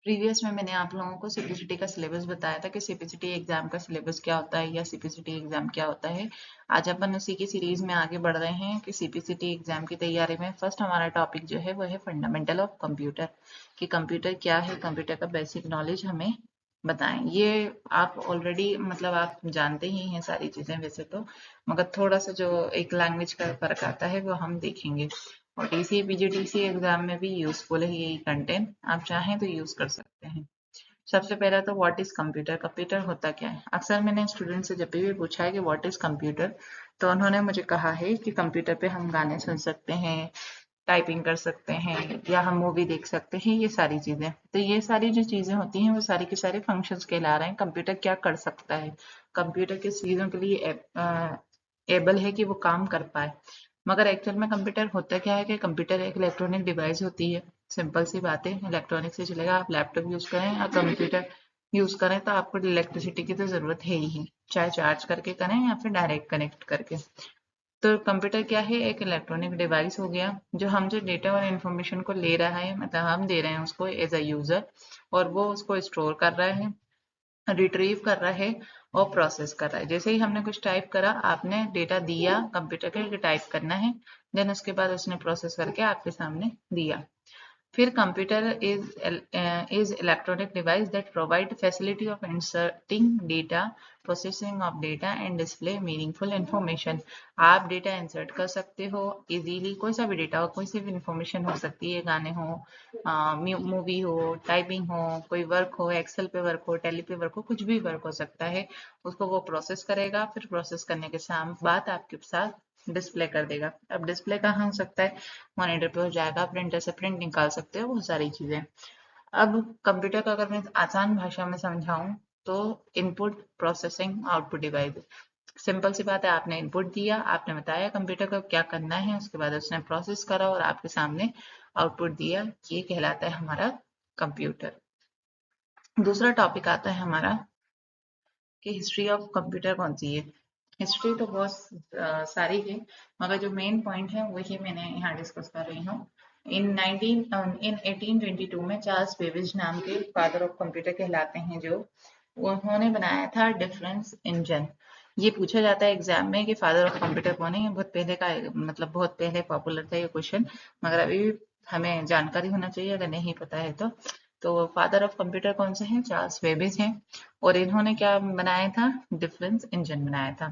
Previous में मैंने आप लोगों को सीपीसीटी का सिलेबस बताया था कि सीपीसीटी एग्जाम का सिलेबस क्या होता है या सीपीसीटी एग्जाम क्या होता है। आज अपन उसी की सीरीज में आगे बढ़ रहे हैं कि सीपीसीटी एग्जाम की तैयारी में फर्स्ट हमारा टॉपिक जो है वो है फंडामेंटल ऑफ कंप्यूटर, कि कंप्यूटर क्या है, कंप्यूटर का बेसिक नॉलेज हमें बताएं। ये आप ऑलरेडी मतलब आप जानते ही हैं सारी चीजें वैसे तो, मगर थोड़ा सा जो एक लैंग्वेज का फर्क आता है वो हम देखेंगे। और टीसी पीजीटीसी एग्जाम में भी यूजफुल है यही कंटेंट, आप चाहें तो यूज कर सकते हैं। सबसे पहला तो व्हाट इज कंप्यूटर, कंप्यूटर होता क्या है। अक्सर मैंने स्टूडेंट से जब भी पूछा है कि व्हाट इज कंप्यूटर, तो उन्होंने मुझे कहा है कि कंप्यूटर पे हम गाने सुन सकते हैं, टाइपिंग कर सकते हैं या हम मूवी देख सकते हैं, ये सारी चीजें। तो ये सारी जो चीजें होती हैं वो सारी के सारे फंक्शंस कहला रहे हैं। कंप्यूटर क्या कर सकता है, कंप्यूटर किस चीजों के लिए एबल है कि वो काम कर पाए। मगर एक्चुअल में कंप्यूटर होता क्या है कि कंप्यूटर एक इलेक्ट्रॉनिक डिवाइस होती है। सिंपल सी बात है, इलेक्ट्रॉनिक से चलेगा। आप लैपटॉप यूज करें या कंप्यूटर यूज करें तो आपको इलेक्ट्रिसिटी की तो जरूरत है ही, चाहे चार्ज करके करें या फिर डायरेक्ट कनेक्ट करके। तो कंप्यूटर क्या है, एक इलेक्ट्रॉनिक डिवाइस हो गया जो हम जो डेटा और इन्फॉर्मेशन को ले रहा है, मतलब हम दे रहे हैं उसको एज अ यूजर, और वो उसको स्टोर कर रहा है, रिट्रीव कर रहा है और प्रोसेस कर रहा है। जैसे ही हमने कुछ टाइप करा, आपने डेटा दिया कंप्यूटर के टाइप करना है, देन उसके बाद उसने प्रोसेस करके आपके सामने दिया। फिर computer is electronic device that provide facility of inserting data, processing of data and display meaningful information। आप डेटा इंसर्ट कर सकते हो इजीली, कोई सा भी डेटा हो, कोई सी भी इंफॉर्मेशन हो सकती है, गाने हो, मूवी हो, टाइपिंग हो, कोई वर्क हो, एक्सेल पे वर्क हो, टैली पे वर्क हो, कुछ भी वर्क हो सकता है। उसको वो प्रोसेस करेगा, फिर प्रोसेस करने के बाद आपके साथ डिस्प्ले कर देगा। अब डिस्प्ले कहाँ हो सकता है, मॉनिटर पे हो जाएगा, प्रिंटर से प्रिंट निकाल सकते हो, बहुत सारी चीजें। अब कंप्यूटर का अगर मैं आसान भाषा में समझाऊं तो input processing output device. Simple सी बात है, आपने इनपुट दिया, आपने बताया कंप्यूटर को क्या करना है, उसके बाद उसने प्रोसेस करा और आपके सामने आउटपुट दिया, ये कहलाता है हमारा कंप्यूटर। दूसरा टॉपिक आता है हमारा कि हिस्ट्री ऑफ कंप्यूटर कौन सी है। हिस्ट्री तो बहुत सारी है, मगर जो मेन पॉइंट है वही मैंने यहाँ डिस्कस कर रही हूँ। इन 1822 में चार्ल्स बेबेज नाम के फादर ऑफ कंप्यूटर कहलाते हैं, जो उन्होंने बनाया था डिफरेंस इंजन। ये पूछा जाता है एग्जाम में कि फादर ऑफ कंप्यूटर कौन है, ये बहुत पहले का मतलब बहुत पहले पॉपुलर था ये क्वेश्चन, मगर अभी भी हमें जानकारी होना चाहिए अगर नहीं पता है तो फादर ऑफ कंप्यूटर कौन से हैं, चार्ल्स बेबेज हैं। और इन्होंने क्या बनाया था, डिफरेंस इंजन बनाया था।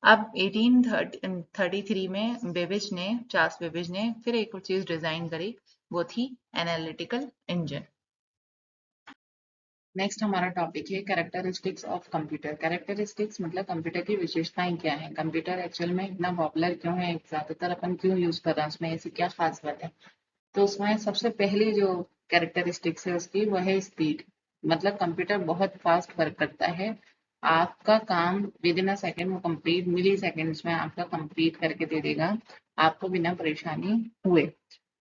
अब 1833 में चार्ल्स बेबेज ने फिर एक और चीज डिजाइन करी, वो थी एनालिटिकल इंजन। नेक्स्ट हमारा टॉपिक है कैरेक्टरिस्टिक्स ऑफ कंप्यूटर। कैरेक्टरिस्टिक्स मतलब कंप्यूटर की विशेषताएं क्या है, कंप्यूटर एक्चुअल में इतना पॉपुलर क्यों है, ज्यादातर अपन क्यों यूज कर रहे हैं, उसमें ऐसी क्या खास बात है। तो उसमें सबसे पहली जो कैरेक्टरिस्टिक्स है उसकी वो है स्पीड। मतलब कंप्यूटर बहुत फास्ट वर्क करता है, आपका काम विद इन अ सेकेंड वो कंप्लीट, मिली सेकेंड्स में आपका कंप्लीट करके दे देगा, आपको बिना परेशानी हुए।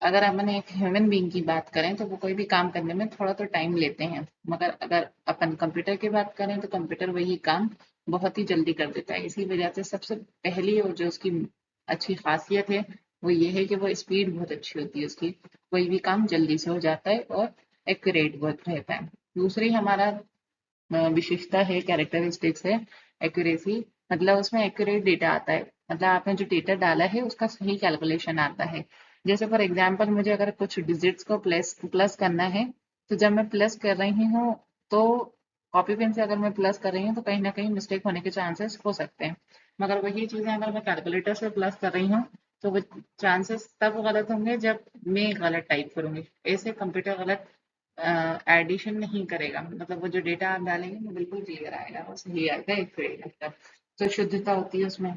अगर अपन एक ह्यूमन बीइंग की बात करें तो वो कोई भी काम करने में थोड़ा तो टाइम लेते हैं, मगर अगर अपन कंप्यूटर की बात करें तो कंप्यूटर वही काम बहुत ही जल्दी कर देता है। इसी वजह से सबसे पहली और जो उसकी अच्छी खासियत है वो ये है कि वो स्पीड बहुत अच्छी होती है उसकी, कोई भी काम जल्दी से हो जाता है और एक्यूरेट बहुत रहता है। दूसरी हमारा विशेषता है, कैरेक्टरिस्टिक्स है एक्यूरेसी। मतलब उसमें एक्यूरेट डेटा आता है, मतलब आपने जो डेटा डाला है उसका सही कैलकुलेशन आता है। जैसे फॉर एग्जांपल मुझे अगर कुछ डिजिट्स को प्लस प्लस करना है, तो जब मैं प्लस कर रही हूँ तो कॉपी पेन से अगर मैं प्लस कर रही हूँ तो कहीं ना कहीं मिस्टेक होने के चांसेस हो सकते हैं। मगर वही चीजें अगर मैं कैलकुलेटर से प्लस कर रही हूँ तो वो चांसेस तब गलत होंगे जब मैं गलत टाइप करूंगी। ऐसे कंप्यूटर गलत एडिशन नहीं करेगा, मतलब वो जो डेटा आप डालेंगे वो बिल्कुल क्लियर आएगा, वो सही आएगा, एक्यूरेट आएगा। तो शुद्धता होती है उसमें।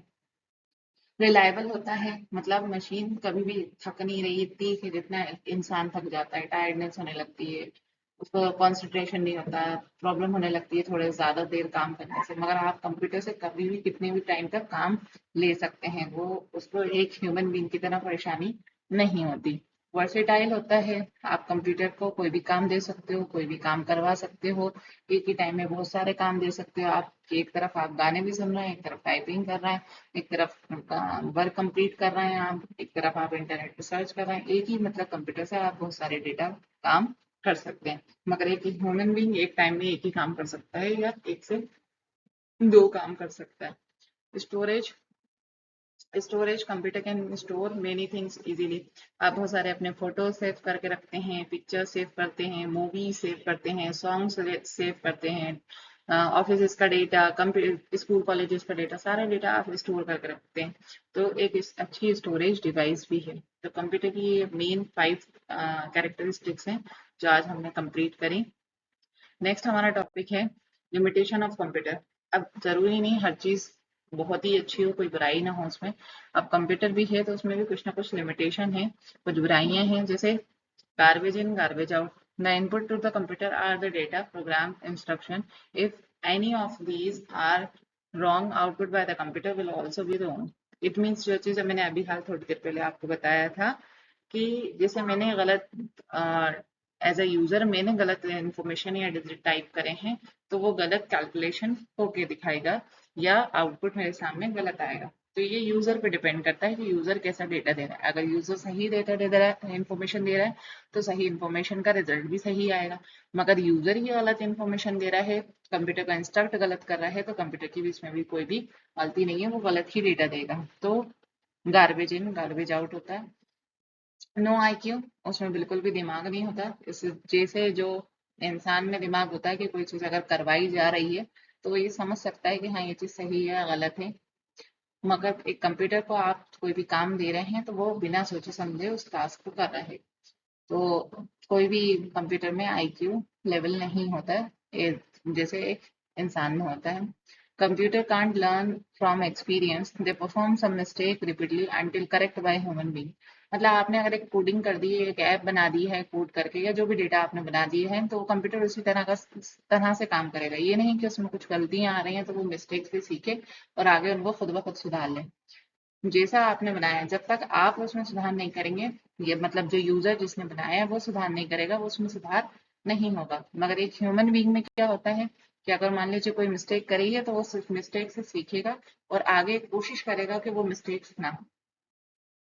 रिलायबल होता है, मतलब मशीन कभी भी थक नहीं रही इतनी कि जितना इंसान थक जाता है, टायर्डनेस होने लगती है, उसको कंसंट्रेशन नहीं होता, प्रॉब्लम होने लगती है थोड़े ज्यादा देर काम करने से। मगर आप कंप्यूटर से कभी भी कितने भी टाइम तक काम ले सकते हैं, वो उसको एक ह्यूमन बीइंग की तरह परेशानी नहीं होती। वर्सेटाइल होता है, आप कंप्यूटर को कोई भी काम दे सकते हो, कोई भी काम करवा सकते हो, एक ही टाइम में बहुत सारे काम दे सकते हो आप। एक तरफ आप गाने भी सुन रहे हैं, एक तरफ टाइपिंग कर रहे हैं, एक तरफ वर्क कंप्लीट कर रहे हैं आप, एक तरफ आप इंटरनेट पे सर्च कर रहे हैं। एक ही मतलब कंप्यूटर से आप बहुत सारे डेटा काम कर सकते हैं, मगर एक ह्यूमन बीइंग एक टाइम में एक ही काम कर सकता है या एक से दो काम कर सकता है। Storage, storage computer can store many things easily. आप बहुत सारे अपने फोटो सेव करके रखते हैं, पिक्चर सेव करते हैं, मूवी सेव करते हैं, सॉन्ग सेव करते हैं, ऑफिस का डेटा, स्कूल कॉलेजेस का डेटा, सारा डेटा आप स्टोर करके रखते हैं। तो एक अच्छी स्टोरेज डिवाइस भी है। तो कंप्यूटर की ये मेन 5 कैरेक्टरिस्टिक्स हैं जो आज हमने कंप्लीट करी। नेक्स्ट हमारा टॉपिक है लिमिटेशन ऑफ कंप्यूटर। अब जरूरी नहीं हर चीज बहुत ही अच्छी हो, कोई बुराई ना हो उसमें। अब कंप्यूटर भी है तो उसमें भी कुछ ना कुछ लिमिटेशन है, कुछ बुराइयां हैं, जैसे garbage in garbage out. The input to the computer are the data program instruction. If any of these are wrong, output by the computer will also be wrong. It means जो चीज मैंने अभी हाल थोड़ी देर पहले आपको बताया था कि जैसे मैंने गलत एज अ यूजर मैंने गलत इंफॉर्मेशन या डिजिट टाइप करे हैं, तो वो गलत कैलकुलेशन होके दिखाएगा या आउटपुट मेरे सामने गलत आएगा। तो ये यूजर पे डिपेंड करता है कि यूजर कैसा डेटा दे रहा है। अगर यूजर सही डेटा दे रहा है, इंफॉर्मेशन दे रहा है, तो सही इंफॉर्मेशन का रिजल्ट भी सही आएगा। मगर यूजर ही गलत इंफॉर्मेशन दे रहा है, कंप्यूटर का इंस्ट्रक्ट गलत कर रहा है, तो कंप्यूटर की भी इसमें भी कोई भी गलती नहीं है, वो गलत ही डेटा देगा। तो गार्बेज इन गार्बेज आउट होता है। नो आईक्यू, उसमें बिल्कुल भी दिमाग नहीं होता। इस जैसे जो इंसान में दिमाग होता है कि कोई चीज अगर करवाई जा रही है तो वो ये समझ सकता है कि हाँ ये चीज सही है या गलत है। मगर एक कंप्यूटर को आप कोई भी काम दे रहे हैं तो वो बिना सोचे समझे उस टास्क को कर रहा है। तो कोई भी कंप्यूटर में आईक्यू लेवल नहीं होता है जैसे एक इंसान में होता है। Computer can't learn from experience, they perform some mistake repeatedly until correct by human being. मतलब आपने अगर एक कोडिंग कर दी है, एक ऐप बना दी है कोड करके, या जो भी डेटा आपने बना दिए हैं, तो कंप्यूटर उसी तरह से काम करेगा। ये नहीं कि उसमें कुछ गलतियां आ रही हैं तो वो मिस्टेक से सीखे और आगे उनको खुद ब खुद सुधार ले। जैसा आपने बनाया है, जब तक आप उसमें सुधार नहीं करेंगे, ये मतलब जो यूजर जिसने बनाया है वो सुधार नहीं करेगा, वो उसमें सुधार नहीं होगा। मगर एक ह्यूमन बीइंग में क्या होता है कि अगर मान लीजिए कोई मिस्टेक करी है तो वो सिर्फ मिस्टेक से सीखेगा और आगे कोशिश करेगा कि वो मिस्टेक्स ना हो।